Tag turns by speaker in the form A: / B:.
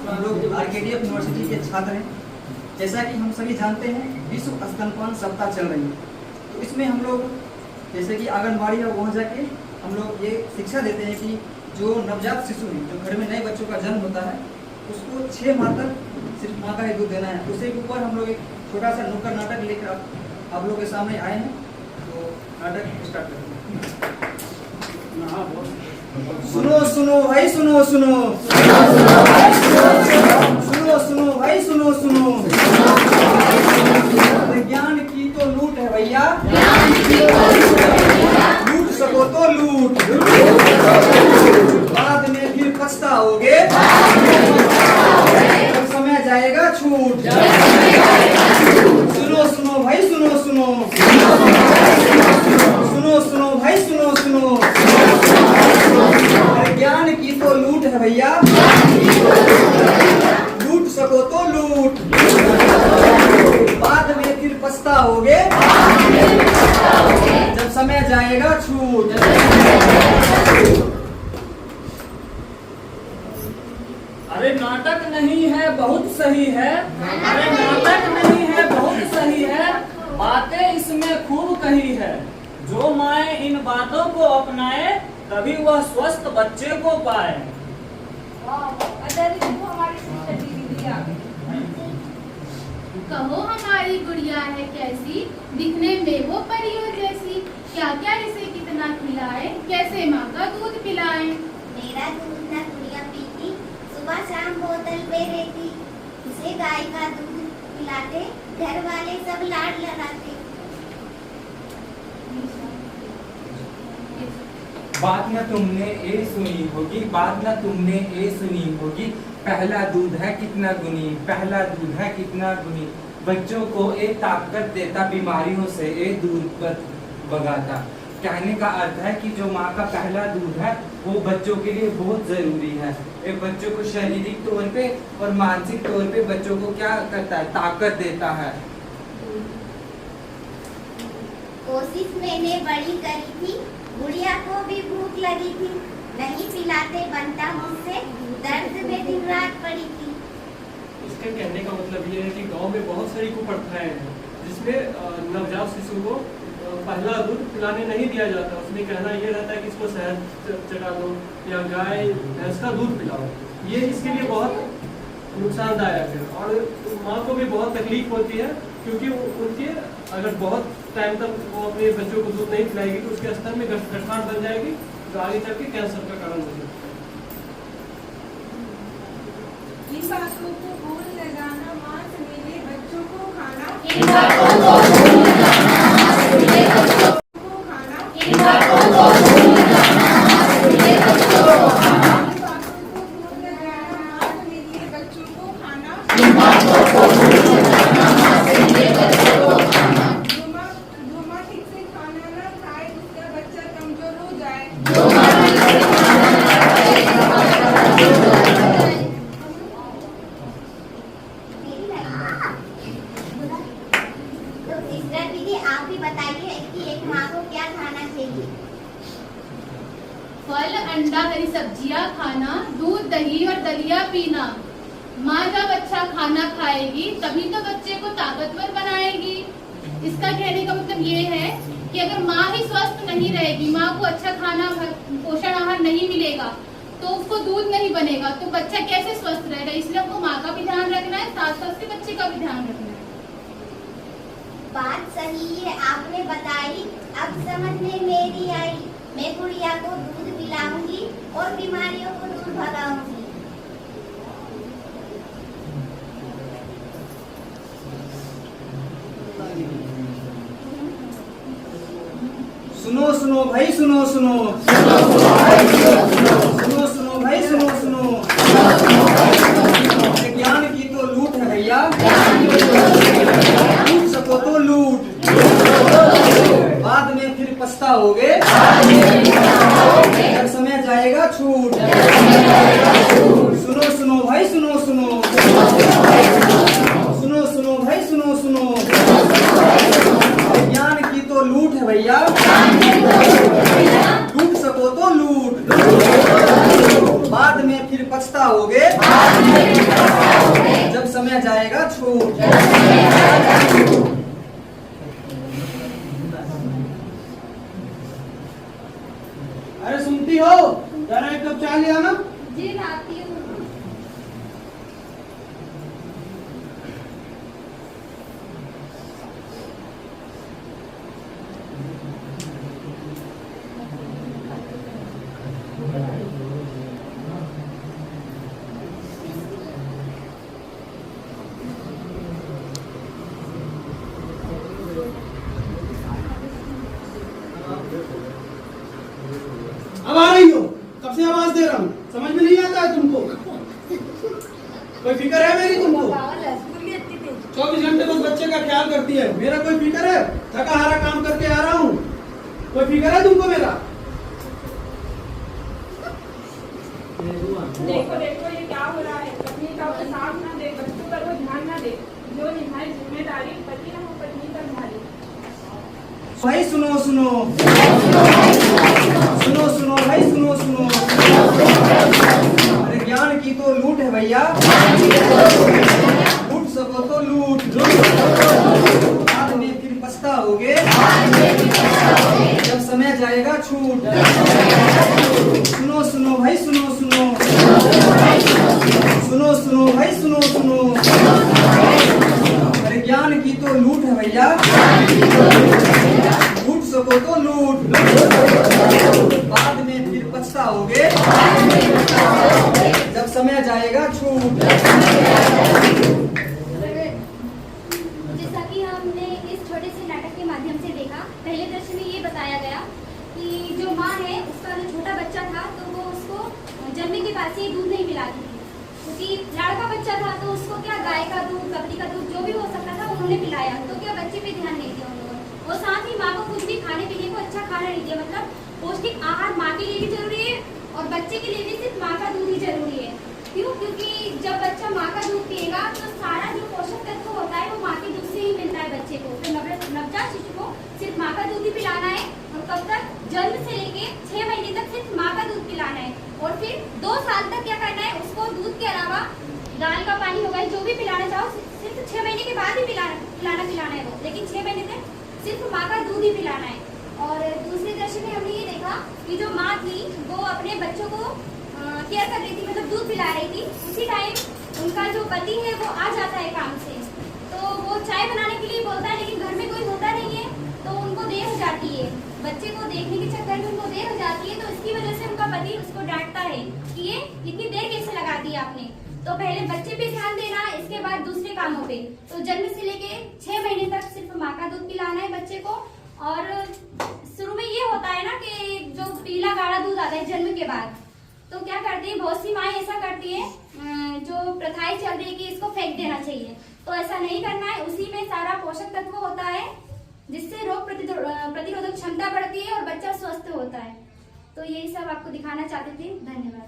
A: हम लोग RKDF university के छात्र हैं। जैसा कि हम सभी जानते हैं, विश्व स्तनपान सप्ताह चल रही है। तो इसमें हम लोग जैसे कि आंगनबाड़ी है, वहाँ जाके हम लोग ये शिक्षा देते हैं कि जो नवजात शिशु है, जो घर में नए बच्चों का जन्म होता है, उसको 6 माह तक सिर्फ माँ का ही दूध देना है। उसी के ऊपर हम लोग एक छोटा सा नुक्कड़ नाटक लेकर आप लोगों के सामने आए हैं। तो नाटक स्टार्ट करते हैं। सुनो सुनो भाई, सुनो सुनो, सुनो सुनो भाई, सुनो सुनो। ज्ञान की तो लूट है भैया, लूट सको तो लूट, बाद में फिर पछताओगे जब समय जाएगा छूट। सुनो सुनो भाई, सुनो सुनो, सुनो सुनो भाई, सुनो सुनो। ज्ञान की तो लूट है भैया, लूट सको तो लूट, बाद में फिर पछताओगे जब समय जाएगा छूट।
B: अरे नाटक नहीं है, बहुत सही है। अरे नाटक नहीं है, बहुत सही है। बातें इसमें खूब कही है। जो माए इन बातों को अपनाए, तभी वह स्वस्थ बच्चे को पाए।
C: कहो हमारी गुड़िया है कैसी, दिखने में वो परियों जैसी। क्या क्या इसे कितना खिलाए, कैसे माँ का दूध पिलाए।
D: मेरा दूध न गुड़िया पीती, सुबह शाम बोतल पे रहती। इसे गाय का दूध पिलाते, घर वाले सब लाड लगाते।
E: बात न तुमने ये सुनी होगी, बात न तुमने ये सुनी होगी। पहला दूध है कितना गुनी, पहला दूध है कितना गुनी। बच्चों को ये ताकत देता, बीमारियों से ये दूर भगाता। कहने का अर्थ है कि जो माँ का पहला दूध है वो बच्चों के लिए बहुत जरूरी है। ये बच्चों को शारीरिक तौर पे और मानसिक तौर पे बच्चों को क्या करता है, ताकत देता है।
D: कोशिश मैंने बड़ी करी थी, गुड़िया को भी भूख लगी थी। नहीं पिलाते बनता मुझसे, दर्द में दिन रात पड़ी थी।
F: इसके कहने का मतलब ये है कि गांव में बहुत सारी कुप्रथाएं हैं, जिसमें नवजात शिशु को पहला दूध पिलाने नहीं दिया जाता। उसमें कहना ये रहता है कि इसको शहद चटा दो या गाय भैंस का दूध पिलाओ। ये इसके लिए बहुत नुकसानदायक है और माँ को भी बहुत तकलीफ होती है, क्योंकि उनके अगर बहुत टाइम तक वो अपने बच्चों को दूध नहीं पिलाएगी तो उसके स्तर में गठगांठ बन जाएगी, जो आगे चल के कैंसर का कारण बन जाएगी।
G: इन बातों को भूल लगाना, माँ से मिले बच्चों को खाना।
C: इन बातों को भूल लगाना, माँ से मिले बच्चों
G: को खाना।
C: इन बातों को भूल लगाना, माँ से मिले बच्चों को खाना।
G: इन बातों को भूल लगाना, माँ से मिले बच्चों को खाना।
C: इन बातों को भूल लगाना, माँ से मिले बच्चों को खाना।
G: जो माँ ठीक से खाना न खाए, उसका बच्चा कमजोर हो जाए।
C: जो माँ ठीक से खाना न खाए, उसका बच्चा कमजोर हो जाए।
D: तो सिस्टर दीदी, आप भी बताइए कि एक माँ को क्या खाना चाहिए।
C: फल, अंडा, हरी सब्जियां खाना, दूध, दही और दलिया पीना। माँ जब अच्छा खाना खाएगी तभी तो बच्चे को ताकतवर बनाएगी। इसका कहने का मतलब ये है कि अगर माँ ही स्वस्थ नहीं रहेगी, माँ को अच्छा खाना पोषण आहार नहीं मिलेगा, तो उसको दूध नहीं बनेगा, तो बच्चा कैसे स्वस्थ रहेगा। इसलिए हमको माँ का भी ध्यान रखना है, साथ साथ से बच्चे का भी ध्यान रखना है।
D: बात सही है आपने बताई, अब समझ में मेरी आई। मैं गुड़िया को दूध पिलाऊंगी और बीमारियों को दूर भगाऊंगी।
A: सुनो सुनो भाई, सुनो सुनो, सुनो सुनो भाई, सुनो सुनो। ज्ञान की तो लूट है भैया, लूट सको तो लूट, बाद में फिर पछताओगे जब समय जाएगा छूट। सुनो सुनो भाई, सुनो सुनो, सुनो सुनो भाई, सुनो सुनो। ज्ञान की तो लूट है भैया, लूट सको तो लूट, फिर पछताओगे जब समय जाएगा छूट।
H: अरे सुनती हो, जरा एक कप चाय ले आना।
C: जी लाती हूँ।
H: अब आ रही हो, कब से आवाज दे रहा हूँ, समझ में नहीं आता है तुमको? कोई फिक्र है मेरी तुमको? 24 घंटे बस बच्चे का ख्याल करती है, मेरा कोई फिक्र है? थका हारा काम करके आ रहा हूँ, कोई फिक्र है तुमको मेरा?
G: देखो देखो ये क्या हो रहा है, पत्नी का साथ ना दे, बच्चों पर वो ध्यान ना दे, जो निभाए जिम्मेदारी पति न हो पत्नी का भारी।
A: भाई सुनो सुनो सुनो सुनो भाई सुनो सुनो। अरे ज्ञान की तो लूट है भैया, लूट सको तो लूट, बाद में फिर पछताओगे जब समय जाएगा छूट। सुनो सुनो भाई सुनो सुनो सुनो सुनो भाई सुनो सुनो। अरे ज्ञान की तो लूट है भैया, लूट सको तो लूट, बाद में फिर पछताओगे जब समय जाएगा छूट।
D: जैसा कि हमने इस छोटे से नाटक के माध्यम से देखा, पहले दृश्य में ये बताया गया कि जो माँ है उसका जो छोटा बच्चा था तो वो उसको जन्म के बाद से दूध नहीं पिलाती थी, क्योंकि लड़का बच्चा था तो उसको क्या गाय का दूध, बकरी का दूध जो भी हो सकता था उन्होंने पिलाया, तो क्या बच्चे पे ध्यान नहीं दिया उन्होंने। और साथ ही माँ को कुछ भी खाने पीने को अच्छा खाना नहीं दिया, मतलब पौष्टिक आहार माँ के लिए भी जरूरी है और बच्चे के लिए भी सिर्फ माँ का दूध ही जरूरी है। क्यों? क्योंकि जब बच्चा माँ का दूध पिएगा तो सारा जो पोषक तत्व होता है वो माँ के दूध से ही मिलता है बच्चे को। तो नवजात शिशु को सिर्फ माँ का दूध ही पिलाना है और कब तक? जन्म से लेके 6 महीने तक सिर्फ माँ का दूध पिलाना है और फिर 2 साल तक क्या करना है, उसको दूध के अलावा दाल का पानी होगा जो भी पिलाना चाहो सिर्फ 6 महीने के बाद ही पिलाना है वो, लेकिन 6 महीने तक सिर्फ माँ का दूध ही पिलाना है। और दूसरे दृश्य में हमने ये देखा कि जो माँ थी वो अपने बच्चों को केयर कर रही थी, मतलब दूध पिला रही थी। उसी टाइम उनका जो पति है वो आ जाता है काम से, तो वो चाय बनाने के लिए बोलता है, लेकिन घर में कोई होता नहीं है तो उनको देर हो जाती है, बच्चे को देखने के चक्कर में उनको देर हो जाती है। तो इसकी वजह से उनका पति उसको डांटता है कि ये इतनी देर कैसे लगा दी आपने, तो पहले बच्चे पे ध्यान देना, इसके बाद दूसरे कामों पे। तो जन्म से लेके 6 महीने तक सिर्फ माँ का दूध पिलाना है बच्चे को। और शुरू में ये होता है ना कि जो पीला गाढ़ा दूध आता है जन्म के बाद, तो क्या करती है बहुत सी माएँ ऐसा करती है, जो प्रथाएं चल रही है कि इसको फेंक देना चाहिए, तो ऐसा नहीं करना है। उसी में सारा पोषक तत्व होता है जिससे रोग प्रतिरोधक क्षमता बढ़ती है और बच्चा स्वस्थ होता है। तो यही सब आपको दिखाना चाहते थे। धन्यवाद।